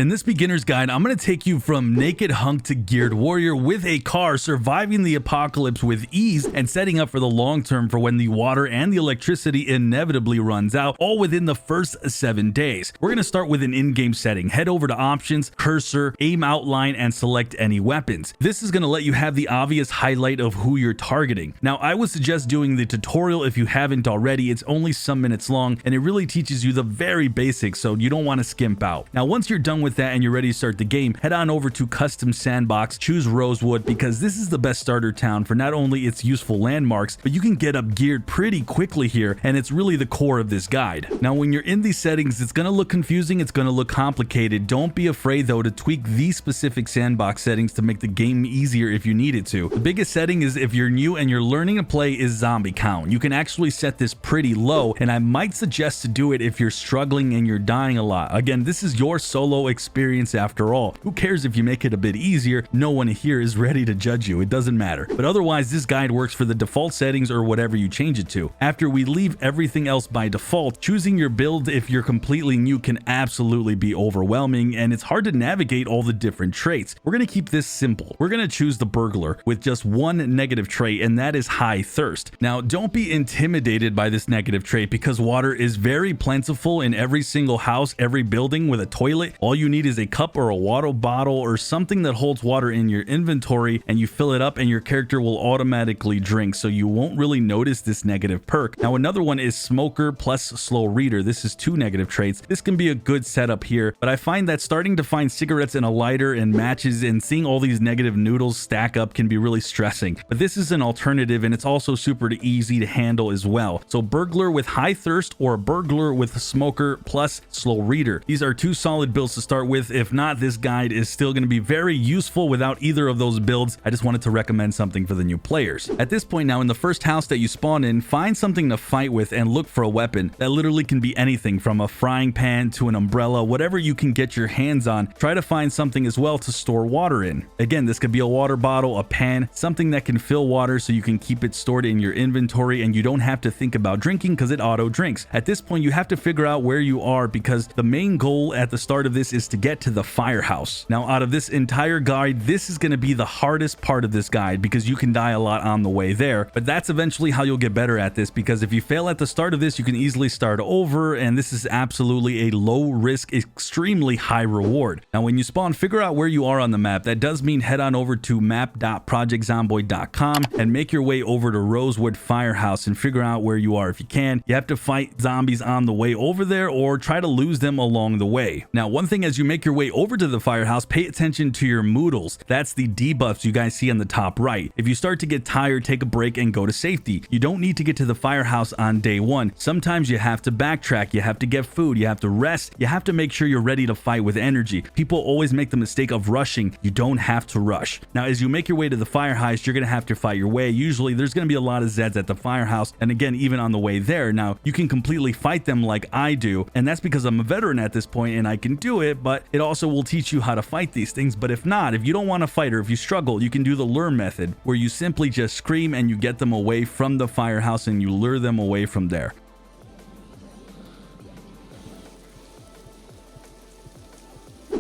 In this beginner's guide, I'm going to take you from naked hunk to geared warrior with a car, surviving the apocalypse with ease and setting up for the long term for when the water and the electricity inevitably runs out, all within the first 7 days. We're going to start with an in-game setting. Head over to options, cursor, aim outline, and select any weapons. This is going to let you have the obvious highlight of who you're targeting. Now, I would suggest doing the tutorial if you haven't already. It's only some minutes long and it really teaches you the very basics, so you don't want to skimp out. Now, once you're done with that and you're ready to start the game, head on over to custom Sandbox, choose Rosewood, because this is the best starter town for not only its useful landmarks, but you can get up geared pretty quickly here, and it's really the core of this guide. Now, when you're in these settings, it's going to look confusing, it's going to look complicated. Don't be afraid though to tweak these specific Sandbox settings to make the game easier if you needed to. The biggest setting is if you're new and you're learning to play is zombie count. You can actually set this pretty low, and I might suggest to do it if you're struggling and you're dying a lot. Again, this is your solo experience after all. Who cares if you make it a bit easier? No one here is ready to judge you. It doesn't matter. But otherwise, this guide works for the default settings or whatever you change it to. After we leave everything else by default, choosing your build if you're completely new can absolutely be overwhelming, and it's hard to navigate all the different traits. We're going to keep this simple. We're going to choose the burglar with just one negative trait, and that is high thirst. Now, don't be intimidated by this negative trait because water is very plentiful in every single house, every building with a toilet. All you need is a cup or a water bottle or something that holds water in your inventory, and you fill it up and your character will automatically drink, so you won't really notice this negative perk. Now, another one is smoker plus slow reader. This is 2 negative traits. This can be a good setup here, but I find that starting to find cigarettes and a lighter and matches and seeing all these negative noodles stack up can be really stressing. But this is an alternative, and it's also super easy to handle as well. So burglar with high thirst or burglar with smoker plus slow reader. These are 2 solid builds to start with. If not, this guide is still going to be very useful without either of those builds. I just wanted to recommend something for the new players. At this point now, in the first house that you spawn in, find something to fight with and look for a weapon. That literally can be anything from a frying pan to an umbrella, whatever you can get your hands on. Try to find something as well to store water in. Again, this could be a water bottle, a pan, something that can fill water so you can keep it stored in your inventory and you don't have to think about drinking because it auto drinks. At this point, you have to figure out where you are because the main goal at the start of this is to get to the firehouse. Now, out of this entire guide, this is going to be the hardest part of this guide because you can die a lot on the way there, but that's eventually how you'll get better at this, because if you fail at the start of this, you can easily start over, and this is absolutely a low risk, extremely high reward. Now, when you spawn, figure out where you are on the map. That does mean head on over to map.projectzomboid.com and make your way over to Rosewood Firehouse and figure out where you are if you can. You have to fight zombies on the way over there or try to lose them along the way. Now, one thing as you make your way over to the firehouse, pay attention to your moodles. That's the debuffs you guys see on the top right. If you start to get tired, take a break and go to safety. You don't need to get to the firehouse on day one. Sometimes you have to backtrack, you have to get food, you have to rest, you have to make sure you're ready to fight with energy. People always make the mistake of rushing. You don't have to rush. Now, as you make your way to the firehouse, you're going to have to fight your way. Usually there's going to be a lot of Zeds at the firehouse, and again, even on the way there. Now, you can completely fight them like I do, and that's because I'm a veteran at this point and I can do it, but it also will teach you how to fight these things. But if not, if you don't want to fight or if you struggle, you can do the lure method where you simply just scream and you get them away from the firehouse and you lure them away from there.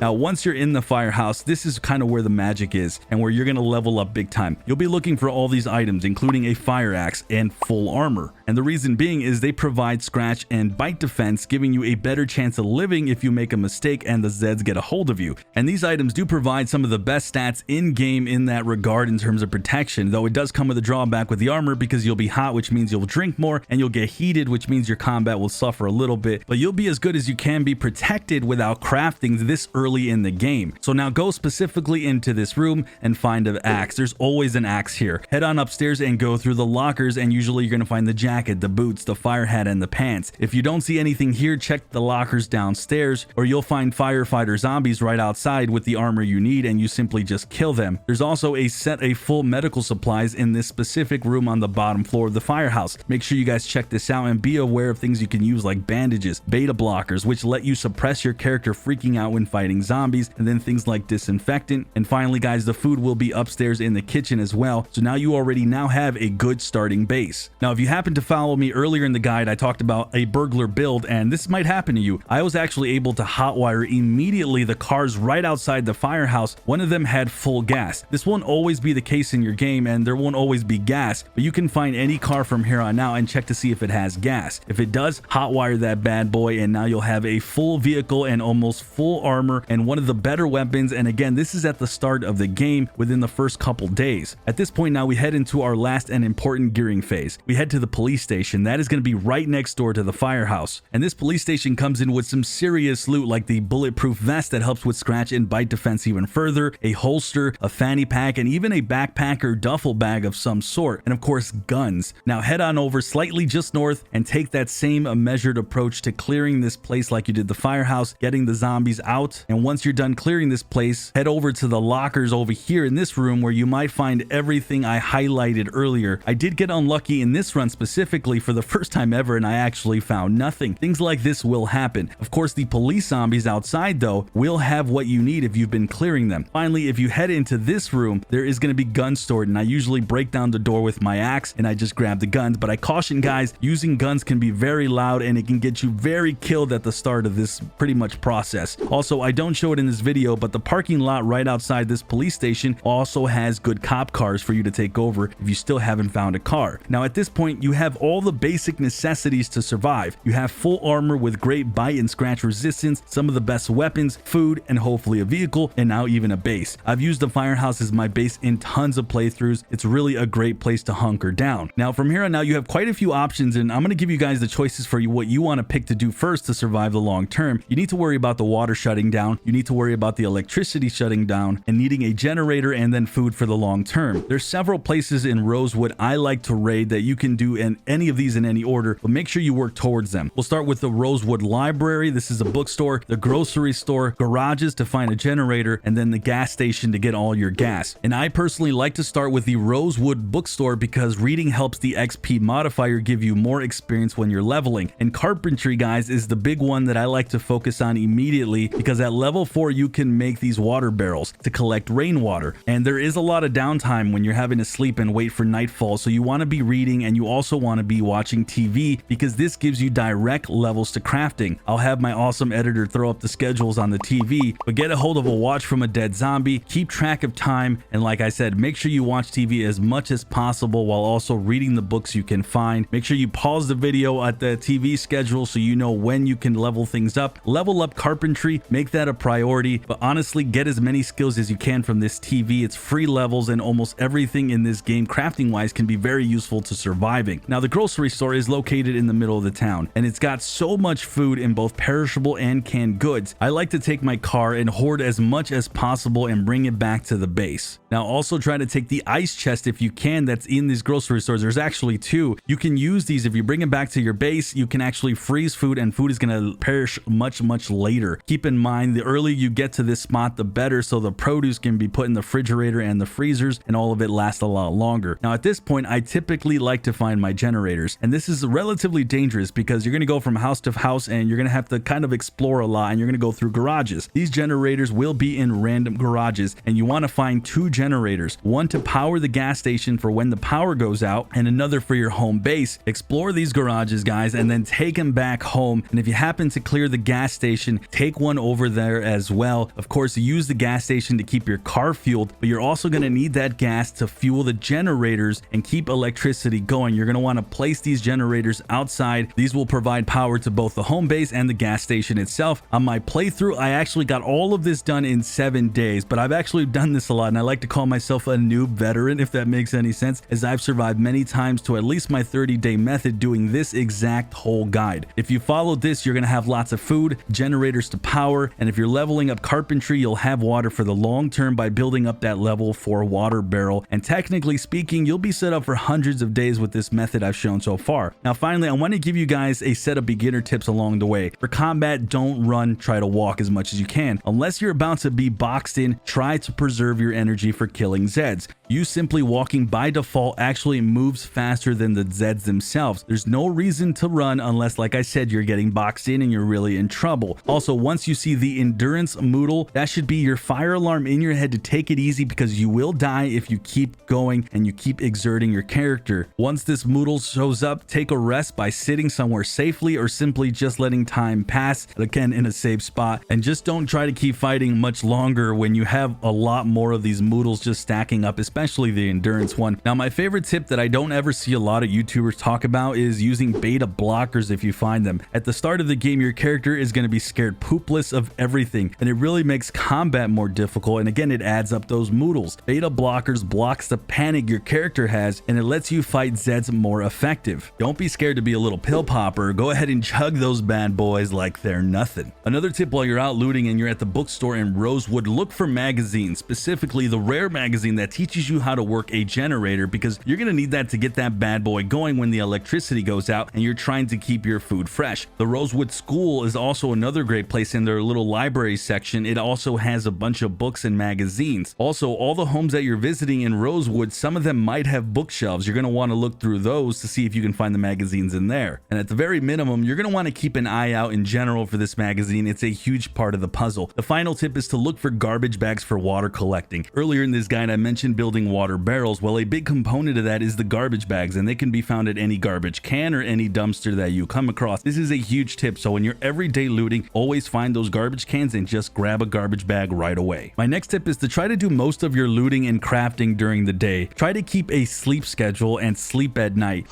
Now, once you're in the firehouse, this is kind of where the magic is and where you're going to level up big time. You'll be looking for all these items, including a fire axe and full armor. And the reason being is they provide scratch and bite defense, giving you a better chance of living if you make a mistake and the Zeds get a hold of you. And these items do provide some of the best stats in game in that regard in terms of protection, though it does come with a drawback with the armor because you'll be hot, which means you'll drink more, and you'll get heated, which means your combat will suffer a little bit, but you'll be as good as you can be protected without crafting this early in the game. So now go specifically into this room and find an axe. There's always an axe here. Head on upstairs and go through the lockers, and usually you're going to find the jacket, the boots, the fire hat, and the pants. If you don't see anything here, check the lockers downstairs, or you'll find firefighter zombies right outside with the armor you need, and you simply just kill them. There's also a set of full medical supplies in this specific room on the bottom floor of the firehouse. Make sure you guys check this out and be aware of things you can use like bandages, beta blockers, which let you suppress your character freaking out when fighting zombies, and then things like disinfectant. And finally, guys, the food will be upstairs in the kitchen as well. So now you already have a good starting base. Now, if you happen to follow me earlier in the guide, I talked about a burglar build, and this might happen to you. I was actually able to hotwire immediately the cars right outside the firehouse. One of them had full gas. This won't always be the case in your game, and there won't always be gas, but you can find any car from here on out and check to see if it has gas. If it does, hotwire that bad boy, and now you'll have a full vehicle and almost full armor and one of the better weapons. And again, this is at the start of the game within the first couple days. At this point now, we head into our last and important gearing phase. We head to the police station. That is going to be right next door to the firehouse, and this police station comes in with some serious loot, like the bulletproof vest that helps with scratch and bite defense even further, a holster, a fanny pack, and even a backpack or duffel bag of some sort, and of course guns. Now head on over slightly just north and take that same measured approach to clearing this place like you did the firehouse, getting the zombies out. And once you're done clearing this place, head over to the lockers over here in this room where you might find everything I highlighted earlier. I did get unlucky in this run specifically for the first time ever, and I actually found nothing. Things like this will happen. Of course, the police zombies outside though will have what you need if you've been clearing them. Finally, if you head into this room, there is going to be guns stored, and I usually break down the door with my axe and I just grab the guns. But I caution guys, using guns can be very loud and it can get you very killed at the start of this pretty much process. Also, I don't show it in this video, but the parking lot right outside this police station also has good cop cars for you to take over if you still haven't found a car. Now at this point, you have all the basic necessities to survive. You have full armor with great bite and scratch resistance, some of the best weapons, food, and hopefully a vehicle, and now even a base. I've used the firehouse as my base in tons of playthroughs. It's really a great place to hunker down. Now from here on out, you have quite a few options, and I'm going to give you guys the choices for you what you want to pick to do first to survive the long term. You need to worry about the water shutting down, you need to worry about the electricity shutting down, and needing a generator and then food for the long term. There's several places in Rosewood I like to raid that you can do in any of these in any order, but make sure you work towards them. We'll start with the Rosewood Library. This is a bookstore, the grocery store, garages to find a generator, and then the gas station to get all your gas. And I personally like to start with the Rosewood bookstore because reading helps the XP modifier give you more experience when you're leveling. And carpentry, guys, is the big one that I like to focus on immediately because at level 4 you can make these water barrels to collect rainwater, and there is a lot of downtime when you're having to sleep and wait for nightfall, so you want to be reading and you also want to be watching TV because this gives you direct levels to crafting. I'll have my awesome editor throw up the schedules on the TV, but get a hold of a watch from a dead zombie, keep track of time, and like I said, make sure you watch TV as much as possible while also reading the books you can find. Make sure you pause the video at the TV schedule so you know when you can level things up. Level up carpentry, make that a priority, but honestly get as many skills as you can from this TV. It's free levels and almost everything in this game crafting wise can be very useful to surviving. Now the grocery store is located in the middle of the town and it's got so much food in both perishable and canned goods. I like to take my car and hoard as much as possible and bring it back to the base. Now also try to take the ice chest if you can that's in these grocery stores. There's actually two. You can use these if you bring it back to your base. You can actually freeze food and food is going to perish much later. Keep in mind the earlier you get to this spot the better, so the produce can be put in the refrigerator and the freezers and all of it lasts a lot longer. Now at this point I typically like to find my generators, and this is relatively dangerous because you're going to go from house to house and you're going to have to kind of explore a lot, and you're going to go through garages. These generators will be in random garages and you want to find two generators, one to power the gas station for when the power goes out and another for your home base. Explore these garages, guys, and then take them back home, and if you happen to clear the gas station, take one over there as well. Of course, use the gas station to keep your car fueled, but you're also going to need that gas to fuel the generators and keep electricity going. You're going to want to place these generators outside. These will provide power to both the home base and the gas station itself. On my playthrough, I actually got all of this done in 7 days, but I've actually done this a lot, and I like to call myself a noob veteran, if that makes any sense, as I've survived many times to at least my 30-day method doing this exact whole guide. If you follow this, you're going to have lots of food, generators to power, and if you're leveling up carpentry, you'll have water for the long term by building up that level 4 water barrel, and technically speaking, you'll be set up for hundreds of days with this method I've shown so far. Now finally, I want to give you guys a set of beginner tips along the way. For combat, don't run, try to walk as much as you can. Unless you're about to be boxed in, try to preserve your energy for killing Zeds. You simply walking by default actually moves faster than the Zeds themselves. There's no reason to run unless, like I said, you're getting boxed in and you're really in trouble. Also, once you see the endurance moodle, that should be your fire alarm in your head to take it easy because you will die if you keep going and you keep exerting your character. Once this moodle noodles shows up, take a rest by sitting somewhere safely or simply just letting time pass, again in a safe spot, and just don't try to keep fighting much longer when you have a lot more of these moodles just stacking up, especially the endurance one. Now, my favorite tip that I don't ever see a lot of YouTubers talk about is using beta blockers if you find them. At the start of the game, your character is going to be scared poopless of everything, and it really makes combat more difficult, and again, it adds up those moodles. Beta blockers blocks the panic your character has, and it lets you fight Zeds more effective. Don't be scared to be a little pill popper. Go ahead and chug those bad boys like they're nothing. Another tip while you're out looting and you're at the bookstore in Rosewood, look for magazines, specifically the rare magazine that teaches you how to work a generator, because you're going to need that to get that bad boy going when the electricity goes out and you're trying to keep your food fresh. The Rosewood School is also another great place. In their little library section, it also has a bunch of books and magazines. Also, all the homes that you're visiting in Rosewood, some of them might have bookshelves. You're going to want to look through those to see if you can find the magazines in there. And at the very minimum, you're going to want to keep an eye out in general for this magazine. It's a huge part of the puzzle. The final tip is to look for garbage bags for water collecting. Earlier in this guide, I mentioned building water barrels. Well, a big component of that is the garbage bags, and they can be found at any garbage can or any dumpster that you come across. This is a huge tip, so when you're everyday looting, always find those garbage cans and just grab a garbage bag right away. My next tip is to try to do most of your looting and crafting during the day. Try to keep a sleep schedule and sleep at night.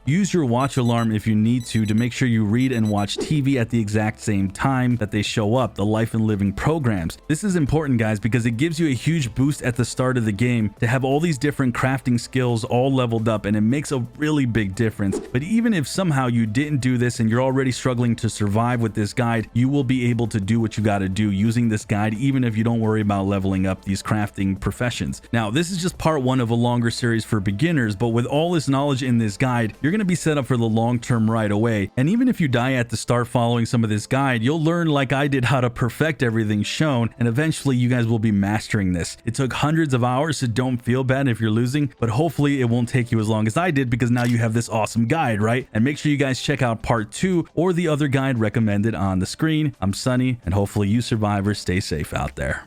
Use your watch alarm if you need to make sure you read and watch TV at the exact same time that they show up, the life and living programs. This is important, guys, because it gives you a huge boost at the start of the game to have all these different crafting skills all leveled up, and it makes a really big difference. But even if somehow you didn't do this and you're already struggling to survive with this guide, you will be able to do what you got to do using this guide, even if you don't worry about leveling up these crafting professions. Now, this is just part one of a longer series for beginners, but with all this knowledge in this guide, you're going to be set up for the long term right away. And even if you die at the start following some of this guide, you'll learn, like I did, how to perfect everything shown, and eventually you guys will be mastering this. It took hundreds of hours, so don't feel bad if you're losing, but hopefully it won't take you as long as I did, because now you have this awesome guide, right? And make sure you guys check out part 2 or the other guide recommended on the screen. I'm Sunny, and hopefully you survivors stay safe out there.